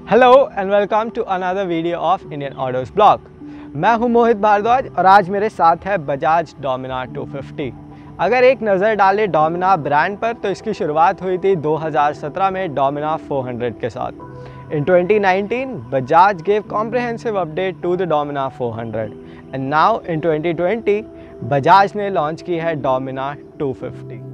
Hello and welcome to another video of Indian Autos Blog. मैं हूं मोहित भारद्वाज और आज मेरे साथ है बजाज डोमिनार 250। अगर एक नज़र डालें डोमिनार ब्रांड पर तो इसकी शुरुआत हुई थी 2017 में डोमिनार 400 के साथ। In 2019 Bajaj gave comprehensive update to the Dominar 400 and now in 2020 Bajaj ने लॉन्च की है डोमिनार 250।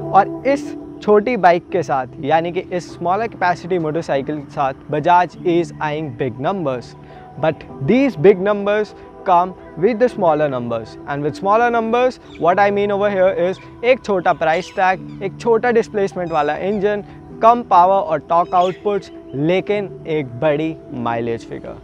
और इस छोटी बाइक के साथ यानी कि इस स्मॉलर कैपेसिटी मोटरसाइकिल के साथ Bajaj is eyeing big numbers, but these big numbers come with the smaller numbers, and with smaller numbers what I mean over here is एक छोटा प्राइस टैग, एक छोटा डिस्प्लेसमेंट वाला इंजन, कम पावर और torque outputs, लेकिन एक बड़ी माइलेज फिगर।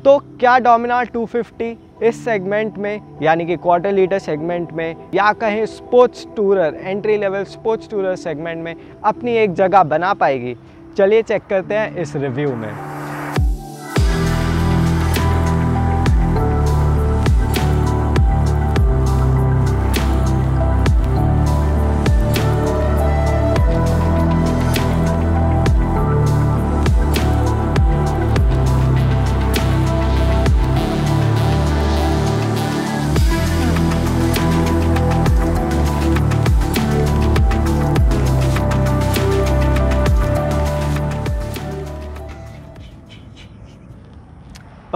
तो क्या डोमिनार 250 इस सेगमेंट में यानी कि क्वार्टर लीटर सेगमेंट में या कहें sports tourer entry level sports tourer segment में अपनी एक जगह बना पाएगी? चलिए चेक करते हैं इस रिव्यू में।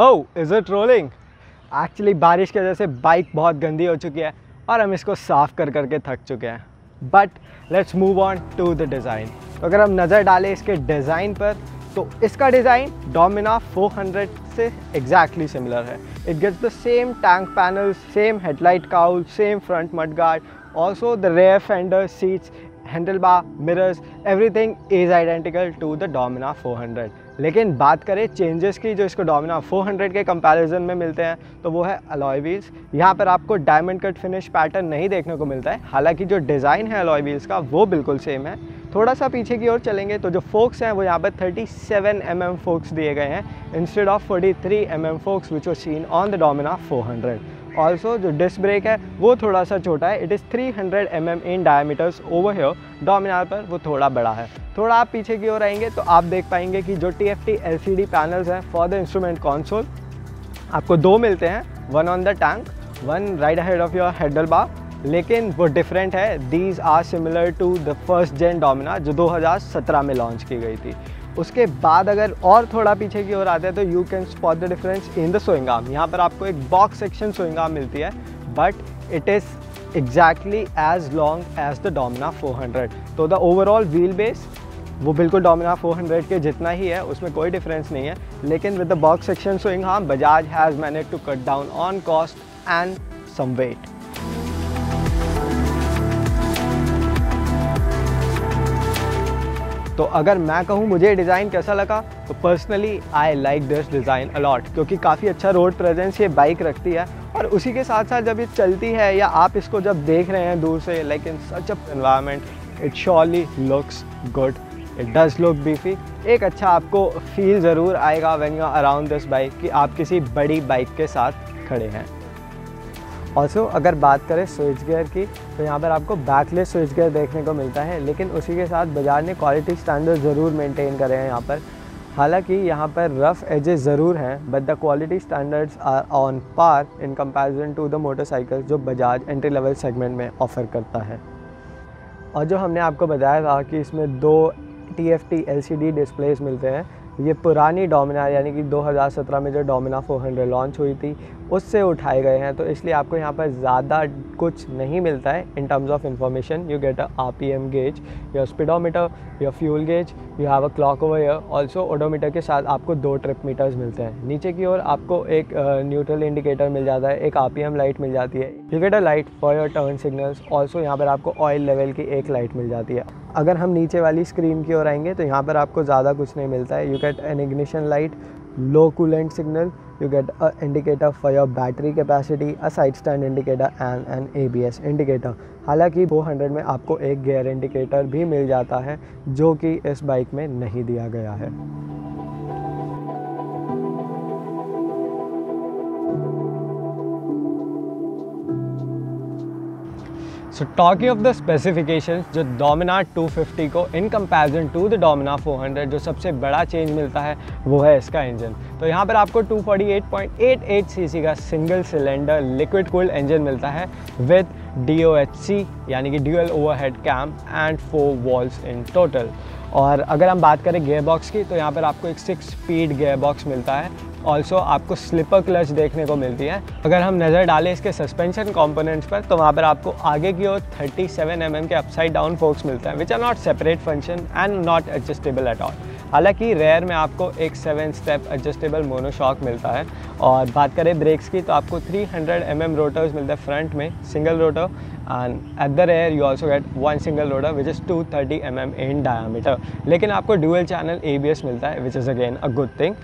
Oh, is it rolling? Actually बारिश की वजह से बाइक बहुत गंदी हो चुकी है और हम इसको साफ़ कर करके थक चुके हैं। But let's move on to the design. तो अगर हम नज़र डालें इसके डिज़ाइन पर तो इसका डिज़ाइन डोमिनार 400 से एग्जैक्टली सिमिलर है। It gets the same tank panel, same headlight cowl, same front mud guard, also the rear fender seats, handlebar, mirrors, everything is identical to the Dominar 400। लेकिन बात करें changes की जो इसको डोमिनार 400 के comparison में मिलते हैं तो वो है अलॉय व्हील्स। यहाँ पर आपको डायमंड कट फिनिश पैटर्न नहीं देखने को मिलता है, हालांकि जो डिज़ाइन है अलॉय व्हील्स का वो बिल्कुल सेम है। थोड़ा सा पीछे की ओर चलेंगे तो जो फोक्स हैं वो यहाँ पर 37 mm फोक्स दिए गए हैं instead of 43 mm forks which was seen on the Dominar 400। Also जो डिस्क ब्रेक है वो थोड़ा सा छोटा है, it is 300 mm in diameters over here. Dominar पर वो थोड़ा बड़ा है। थोड़ा आप पीछे की ओर आएंगे तो आप देख पाएंगे कि जो TFT LCD पैनल्स हैं फॉर द इंस्ट्रूमेंट कंसोल आपको दो मिलते हैं, one on the tank, one right ahead of your handlebar, लेकिन वो डिफरेंट है। These are similar to the first gen Dominar जो 2017 में लॉन्च की गई थी। उसके बाद अगर और थोड़ा पीछे की ओर आते हैं तो you can spot the difference in the swing arm. यहाँ पर आपको एक बॉक्स सेक्शन स्विंग आर्म मिलती है, but it is exactly as long as the Dominar 400। तो द ओवरऑल व्हील बेस वो बिल्कुल डोमिनार 400 के जितना ही है, उसमें कोई डिफरेंस नहीं है। लेकिन with the box section swing arm Bajaj has managed to cut down on cost and some weight. तो अगर मैं कहूँ मुझे डिज़ाइन कैसा लगा तो personally I like this design a lot, क्योंकि काफ़ी अच्छा रोड प्रेजेंस ये बाइक रखती है। और उसी के साथ साथ जब ये चलती है या आप इसको जब देख रहे हैं दूर से, like in such a environment, it surely looks good, it does look beefy. एक अच्छा आपको फील ज़रूर आएगा when you are around this bike कि आप किसी बड़ी बाइक के साथ खड़े हैं। ऑल्सो अगर बात करें स्विच गियर की तो यहाँ पर आपको बैकलेस स्विच गियर देखने को मिलता है, लेकिन उसी के साथ बजाज ने क्वालिटी स्टैंडर्ड ज़रूर मेंटेन करे हैं यहाँ पर। हालांकि यहाँ पर रफ़ एजेस ज़रूर हैं, but the quality standards are on par in comparison to the motorcycle जो बजाज एंट्री लेवल सेगमेंट में ऑफ़र करता है। और जो हमने आपको बताया था कि इसमें दो TFT LCD डिस्प्लेस मिलते हैं, ये पुरानी डोमिनार यानी कि 2017 में जो डोमिनार 400 लॉन्च हुई थी उससे उठाए गए हैं, तो इसलिए आपको यहाँ पर ज़्यादा कुछ नहीं मिलता है in terms of information. You get a RPM gauge, your speedometer, your fuel gauge, you have a clock over here. Also odometer के साथ आपको दो ट्रिप मीटर्स मिलते हैं। नीचे की ओर आपको एक न्यूट्रल इंडिकेटर मिल जाता है, एक RPM लाइट मिल जाती है, you get a light for your turn signals. Also यहाँ पर आपको ऑयल लेवल की एक लाइट मिल जाती है। अगर हम नीचे वाली स्क्रीन की ओर आएंगे तो यहाँ पर आपको ज़्यादा कुछ नहीं मिलता है। You get an ignition light, low coolant signal, you get a indicator for your battery capacity, a side stand indicator and an ABS indicator। हालांकि 400 में आपको एक गियर इंडिकेटर भी मिल जाता है जो कि इस बाइक में नहीं दिया गया है। So talking of the specifications, जो डोमिनार 250 को in comparison to the Dominar 400 जो सबसे बड़ा चेंज मिलता है वो है इसका इंजन। तो यहाँ पर आपको 248.88 सीसी का single cylinder liquid cooled engine मिलता है विद DOHC यानी कि dual overhead cam and 4 valves in total. और अगर हम बात करें गियर बॉक्स की, तो यहाँ पर आपको एक 6 स्पीड गियर बॉक्स मिलता है। ऑल्सो आपको स्लिपर क्लच देखने को मिलती है। अगर हम नज़र डालें इसके सस्पेंशन कंपोनेंट्स पर, तो वहाँ पर आपको आगे की ओर 37 mm के अपसाइड डाउन फोक्स मिलता है which are not separate function and not adjustable at all. हालांकि रेयर में आपको एक 7 स्टेप एडजस्टेबल मोनोशॉक मिलता है। और बात करें ब्रेक्स की, तो आपको 300 mm रोटर्स मिलते हैं फ्रंट में, single rotor, and at the rear you also get 1 single rotor which is 230 mm in diameter. लेकिन आपको ड्यूअल चैनल ABS मिलता है which is again a good thing.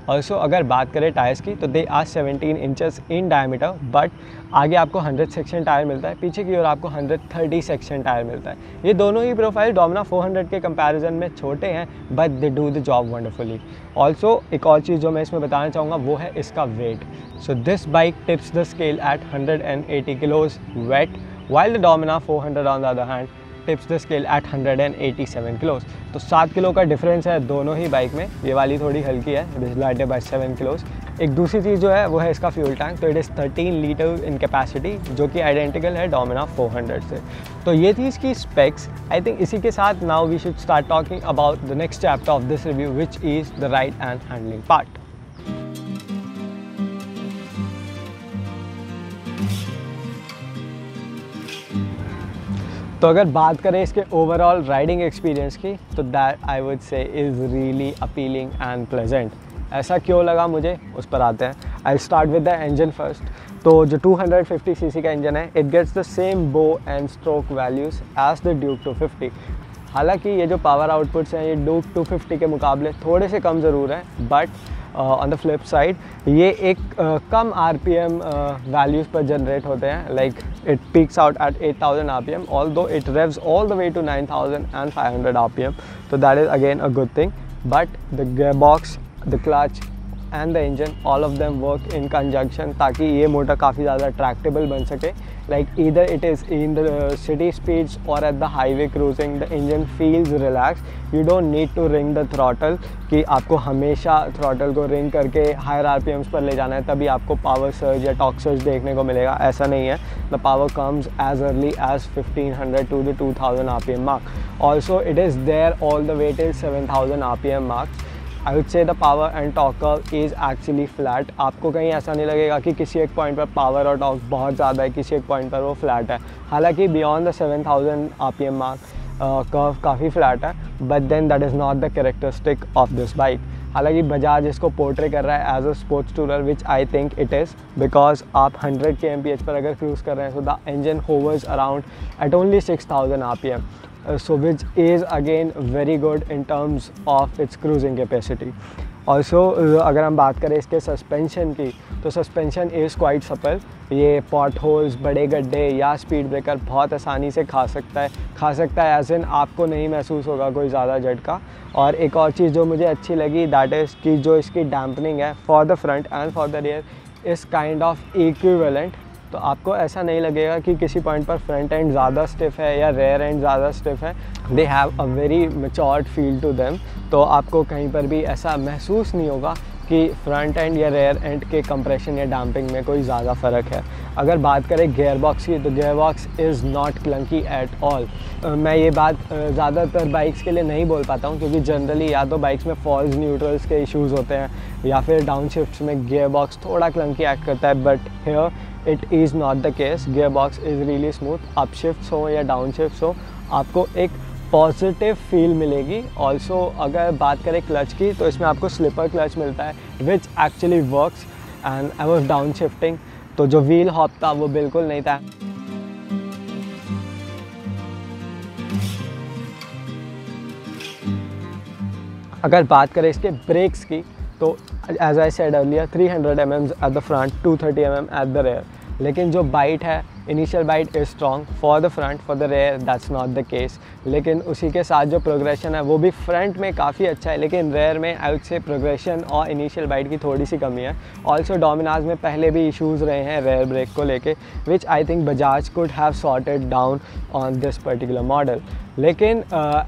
Also अगर बात करें टायर्स की, तो they are 17 inches in diameter, but आगे आपको 100 सेक्शन टायर मिलता है, पीछे की ओर आपको 130 सेक्शन टायर मिलता है। ये दोनों ही प्रोफाइल डोमिनार 400 के कंपैरिजन में छोटे हैं, but they do the job wonderfully. Also एक और चीज़ जो मैं इसमें बताना चाहूँगा वो है इसका weight. So this bike tips the scale at 180 kilos weight, while the Dominar 400 on the other hand tips the scale at 187 kilos. तो 7 किलो का डिफरेंस है दोनों ही बाइक में। ये वाली थोड़ी हल्की है, it is lighter by 7 kilos. एक दूसरी चीज़ जो है वो है इसका फ्यूल टैंक। तो it is 13 litre in capacity, जो कि आइडेंटिकल है डोमिनार 400 से। तो ये थी इसकी स्पेक्स। आई थिंक इसी के साथ now we should start talking about the next chapter of this review which is the ride and handling part. तो अगर बात करें इसके ओवरऑल राइडिंग एक्सपीरियंस की, तो दैट आई वुड से is really appealing and pleasant. ऐसा क्यों लगा मुझे, उस पर आते हैं। I start with the engine first. तो जो 250 सीसी का इंजन है, it gets the same bow and stroke values as the Duke 250। हालांकि ये जो पावर आउटपुट्स हैं ये ड्यूक 250 के मुकाबले थोड़े से कम ज़रूर हैं, but on the flip side ये एक कम RPM वैल्यूज़ पर जनरेट होते हैं। Like it peaks out at 8000 RPM, although it revs all the way to 9500 RPM। तो that is again a good thing. But the gear box, the clutch and the engine, all of them work in conjunction, ताकि ये motor काफ़ी ज़्यादा tractable बन सके। Like either it is in the city speeds और at the highway cruising, the engine feels relax. You don't need to ring the throttle, कि आपको हमेशा थ्रॉटल को रिंग करके हायर RPMs पर ले जाना है तभी आपको पावर सर्ज या टॉर्क सर्ज देखने को मिलेगा। ऐसा नहीं है। The power comes as early as 1500 to the 2000 RPM mark. Also it is there all the way till 7000 RPM marks. I would say the power and torque curve is actually flat. आपको कहीं ऐसा नहीं लगेगा कि किसी एक point पर power और टॉर्क बहुत ज़्यादा है, किसी एक पॉइंट पर वो फ्लैट है। हालांकि beyond the 7000 RPM mark curve काफ़ी फ्लैट है, but then that is not the characteristic of this bike. हालांकि बजाज इसको पोर्ट्रे कर रहा है as a sports tourer, which I think it is, because आप 100 kmph पर अगर क्रूज़ कर रहे हैं, so the engine hovers around at only 6000 RPM, so which is again very good in terms of its cruising capacity. Also अगर हम बात करें इसके सस्पेंशन की, तो सस्पेंशन इज़ क्वाइट सपल। ये पॉट होल्स, बड़े गड्ढे या स्पीड ब्रेकर बहुत आसानी से खा सकता है एज इन आपको नहीं महसूस होगा कोई ज़्यादा झटका। और एक और चीज़ जो मुझे अच्छी लगी, दैट इज़ कि जो इसकी डैम्पनिंग है for the front end for the rear is kind of equivalent. तो आपको ऐसा नहीं लगेगा कि किसी पॉइंट पर फ्रंट एंड ज़्यादा स्टिफ है या रेयर एंड ज़्यादा स्टिफ है। They have a very matured feel to them. तो आपको कहीं पर भी ऐसा महसूस नहीं होगा कि फ्रंट एंड या रेयर एंड के कंप्रेशन या डैम्पिंग में कोई ज़्यादा फ़र्क है। अगर बात करें गियर बॉक्स की, तो gearbox is not clunky at all. मैं ये बात ज़्यादातर बाइक्स के लिए नहीं बोल पाता हूँ, क्योंकि जनरली या तो बाइक्स में फॉल्स न्यूट्रल्स के इश्यूज़ होते हैं या फिर डाउन शिफ्ट्स में गियर बॉक्स थोड़ा क्लंकी एक्ट करता है, but here it is not the case. Gear box is really smooth. Up shifts हो या डाउन शिफ्ट्स हो, आपको एक पॉजिटिव फील मिलेगी। ऑल्सो अगर बात करें क्लच की, तो इसमें आपको स्लिपर क्लच मिलता है which actually works. And I was down shifting, तो जो व्हील हॉप था वो बिल्कुल नहीं था। अगर बात करें इसके ब्रेक्स की, तो as I said earlier 300 mm at the front, 230 mm at the rear. लेकिन जो बाइट है initial bite is strong for the front, for the rear that's not the case. लेकिन उसी के साथ जो प्रोग्रेशन है वो भी फ्रंट में काफ़ी अच्छा है, लेकिन रेयर में आई वुड से प्रोग्रेशन और इनिशियल बाइट की थोड़ी सी कमी है। ऑल्सो डोमिनाज में पहले भी इशूज़ रहे हैं रेयर ब्रेक को लेके, which I think Bajaj could have sorted down on this particular model. लेकिन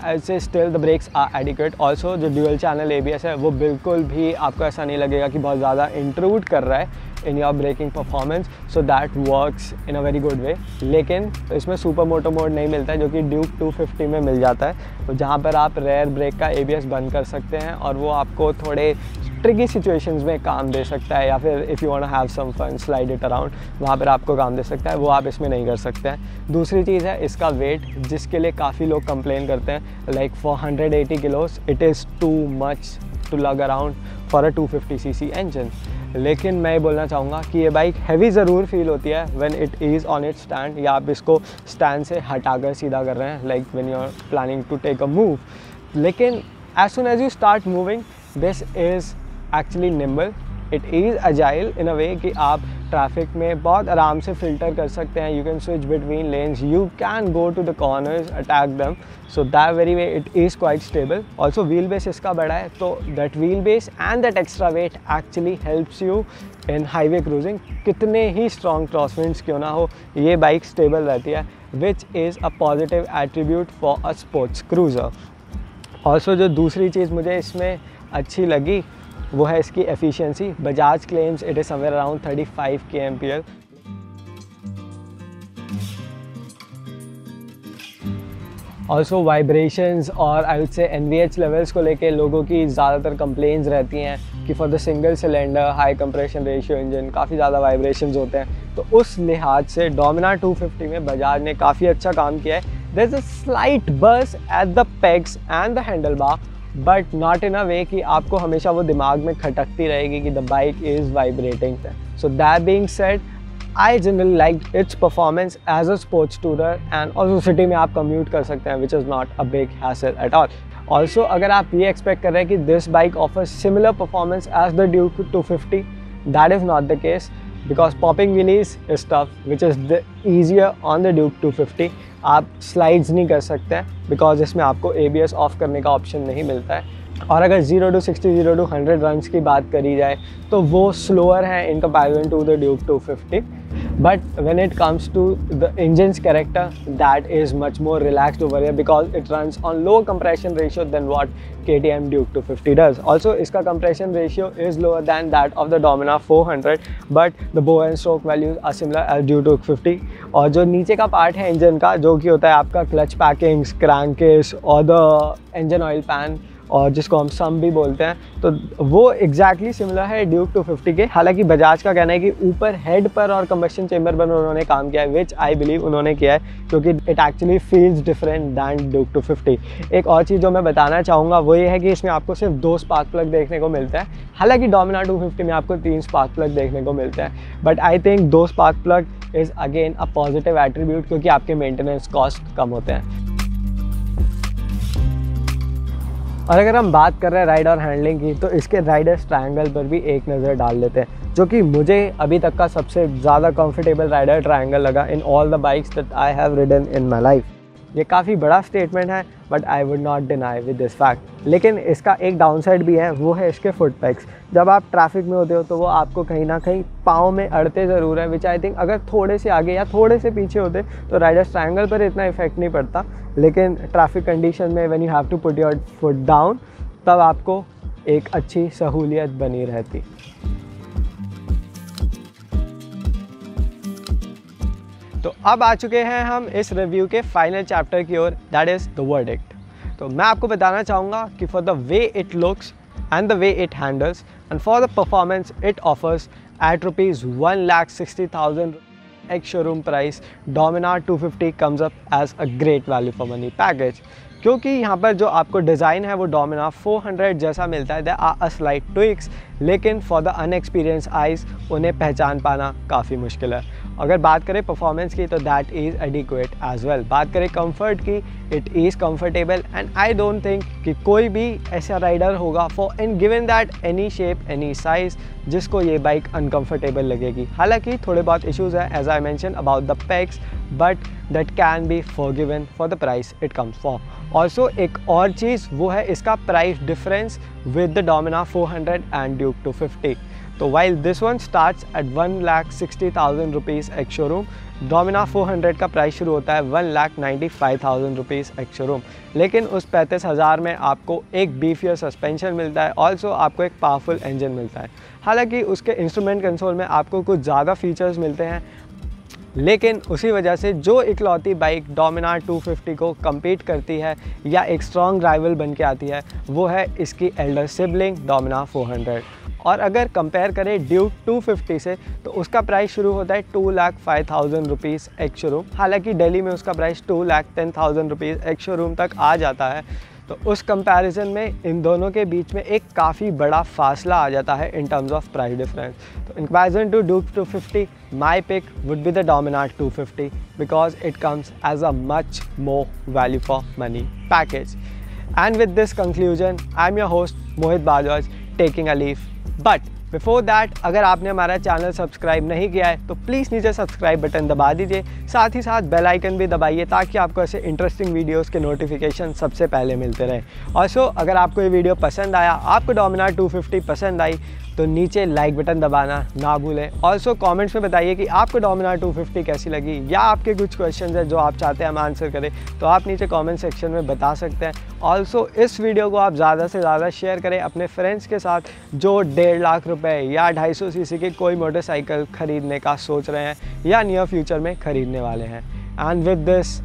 ऐसे still the brakes are adequate. Also जो ड्यूअल चैनल ABS है वो बिल्कुल भी आपको ऐसा नहीं लगेगा कि बहुत ज़्यादा इंट्रूड कर रहा है in your braking performance, so that works in a very good way. लेकिन इसमें सुपर मोटो मोड नहीं मिलता है जो कि ड्यूक 250 में मिल जाता है, तो जहाँ पर आप रेयर ब्रेक का ABS बंद कर सकते हैं और वो आपको थोड़े ट्रिकी सिचुएशंस में काम दे सकता है, या फिर if you want to have some fun slide it around, वहाँ पर आपको काम दे सकता है, वो आप इसमें नहीं कर सकते हैं। दूसरी चीज़ है इसका वेट, जिसके लिए काफ़ी लोग कंप्लेन करते हैं, like for 180 kilos it is too much to lug around for a 250cc engine. लेकिन मैं ये बोलना चाहूँगा कि ये बाइक हैवी ज़रूर फील होती है when it is on it stand, या आप इसको स्टैंड से हटाकर सीधा कर रहे हैं, like when you are planning to take a move. लेकिन as soon as you start moving this is actually nimble, it is agile in a way कि आप ट्रैफिक में बहुत आराम से फ़िल्टर कर सकते हैं। You can switch between lanes, you can go to the corners, attack them, so that very way it is quite stable. Also wheel base इसका बड़ा है, तो that wheel base and that extra weight actually helps you in highway cruising. कितने ही strong क्रॉसविंड्स क्यों ना हो, ये बाइक स्टेबल रहती है, which is a positive attribute for a sports cruiser. Also जो दूसरी चीज़ मुझे इसमें अच्छी लगी वो है इसकी efficiency. Bajaj claims it is somewhere around 35 kmpl। Also vibrations और I would say NVH levels को लेके लोगों की ज़्यादातर कंप्लेंट्स रहती हैं कि for the single cylinder high compression ratio engine काफ़ी ज़्यादा वाइब्रेशंस होते हैं, तो उस लिहाज से डोमिनार 250 में बजाज ने काफ़ी अच्छा काम किया है। There is a slight buzz at the pegs and the handle bar, but not in a way कि आपको हमेशा वो दिमाग में खटकती रहेगी कि the bike is vibrating. So that being said, I generally like its performance as a sports tourer, and also city में आप कम्यूट कर सकते हैं, which is not a big hassle at all. Also अगर आप ये एक्सपेक्ट कर रहे हैं कि this bike offers similar performance as the Duke 250, that is not the case, because popping wheelies is tough, which is the easier on the Duke 250। आप slides नहीं कर सकते हैं बिकॉज इसमें आपको ABS ऑफ करने का ऑप्शन नहीं मिलता है। और अगर 0 to 60, 0 to 100 रन्स की बात करी जाए तो वो स्लोअर है in comparison to the Duke 250, but when it comes to the engine's character, that is much more relaxed over here because it runs on lower compression ratio than what KTM Duke 250 does. Also इसका compression ratio is lower than that of the Dominar 400, but the bow and stroke values are similar as Duke 250। और जो नीचे का part है engine का, जो कि होता है आपका क्लच पैकिंग्स, क्रैंकेस और द इंजन ऑयल पैन, और जिसको हम सम भी बोलते हैं, तो वो एग्जैक्टली सिमिलर है ड्यूक 250 के। हालांकि बजाज का कहना है कि ऊपर हेड पर और कंबशन चेंबर पर उन्होंने काम किया है, विच आई बिलीव उन्होंने किया है, क्योंकि it actually feels different than Duke 250। एक और चीज़ जो मैं बताना चाहूँगा वो ये है कि इसमें आपको सिर्फ 2 स्पार्क प्लग देखने को मिलता है, हालांकि डोमिनार 250 में आपको 3 स्पार्क प्लग देखने को मिलते हैं, but I think 2 spark plug is again a positive attribute, क्योंकि आपके मेंटेनेंस कॉस्ट कम होते हैं। और अगर हम बात कर रहे हैं राइड और हैंडलिंग की, तो इसके राइडर्स ट्रायंगल पर भी एक नज़र डाल लेते हैं, जो कि मुझे अभी तक का सबसे ज़्यादा कंफर्टेबल राइडर ट्रायंगल लगा in all the bikes that I have ridden in my life. ये काफ़ी बड़ा स्टेटमेंट है, but I would not deny with this fact. लेकिन इसका एक डाउनसाइड भी है, वो है इसके फुट पैक्स। जब आप ट्रैफिक में होते हो तो वो आपको कहीं ना कहीं पाँव में अड़ते ज़रूर है, विच आई थिंक अगर थोड़े से आगे या थोड़े से पीछे होते तो राइडर्स ट्रायंगल पर इतना इफेक्ट नहीं पड़ता, लेकिन ट्रैफिक कंडीशन में when you have to put your foot down, तब आपको एक अच्छी सहूलियत बनी रहती। तो अब आ चुके हैं हम इस रिव्यू के फाइनल चैप्टर की ओर, दैट इज़ द वर्डिक्ट। तो मैं आपको बताना चाहूँगा कि for the way it looks and the way it handles and for the performance it offers at rupees 1,60,000 ex showroom price, Dominar 250 comes up as a great value for money package. क्योंकि यहाँ पर जो आपको design है वो Domina 400 जैसा मिलता है। There are a slight tweaks, लेकिन फॉर द अनएक्सपीरियंस आइज़ उन्हें पहचान पाना काफ़ी मुश्किल है। अगर बात करें परफॉर्मेंस की तो that is adequate as well. बात करें कंफर्ट की, it is comfortable and I don't think कि कोई भी ऐसा राइडर होगा for in given that any shape any size जिसको ये बाइक अनकंफर्टेबल लगेगी। हालांकि थोड़े बहुत इश्यूज़ हैं as I mention about the pecks, but that can be forgiven for the price it comes for. Also एक और चीज़ वो है इसका price difference with the Dominar 400 and Duke 250। तो while this one starts at 1,60,000 rupees ex showroom, Dominar 400 का price शुरू होता है 1,95,000 रुपीज़ एक्स शोरूम। लेकिन उस 35,000 में आपको एक बीफियर सस्पेंशन मिलता है, ऑल्सो आपको एक पावरफुल इंजन मिलता है। हालांकि उसके इंस्ट्रूमेंट कंसोल में आपको कुछ ज़्यादा फीचर्स मिलते हैं, लेकिन उसी वजह से जो इकलौती बाइक डोमिना 250 को कम्पीट करती है या एक स्ट्रॉन्ग राइवल बन के आती है वो है इसकी एल्डर सिबलिंग डोमिना 400। और अगर कंपेयर करें ड्यूक 250 से तो उसका प्राइस शुरू होता है 2,05,000 रुपीज़ एक्स शोरूम। हालांकि दिल्ली में उसका प्राइस 2,10,000 रुपीज़ एक्स शोरूम तक आ जाता है। तो उस कंपैरिजन में इन दोनों के बीच में एक काफ़ी बड़ा फासला आ जाता है in terms of price difference. तो in comparison to Duke 250 my pick would be the Dominar 250 because it comes as a much more value for money package. And with this conclusion I am your host Mohit Bajaj taking a leave. But before that अगर आपने हमारा channel subscribe नहीं किया है तो please नीचे subscribe button दबा दीजिए, साथ ही साथ बेल आइकन भी दबाइए ताकि आपको ऐसे इंटरेस्टिंग वीडियोस के नोटिफिकेशन सबसे पहले मिलते रहें। ऑल्सो अगर आपको ये वीडियो पसंद आया, आपको डोमिना 250 पसंद आई तो नीचे लाइक बटन दबाना ना भूलें। ऑल्सो कमेंट्स में बताइए कि आपको डोमिना 250 कैसी लगी या आपके कुछ क्वेश्चन हैं जो आप चाहते हैं हम आंसर करें तो आप नीचे कमेंट सेक्शन में बता सकते हैं। ऑल्सो इस वीडियो को आप ज़्यादा से ज़्यादा शेयर करें अपने फ्रेंड्स के साथ जो 1.5 लाख रुपए या 250 सीसी की कोई मोटरसाइकिल ख़रीदने का सोच रहे हैं या नियर फ्यूचर में ख़रीदने वाले हैं। And with this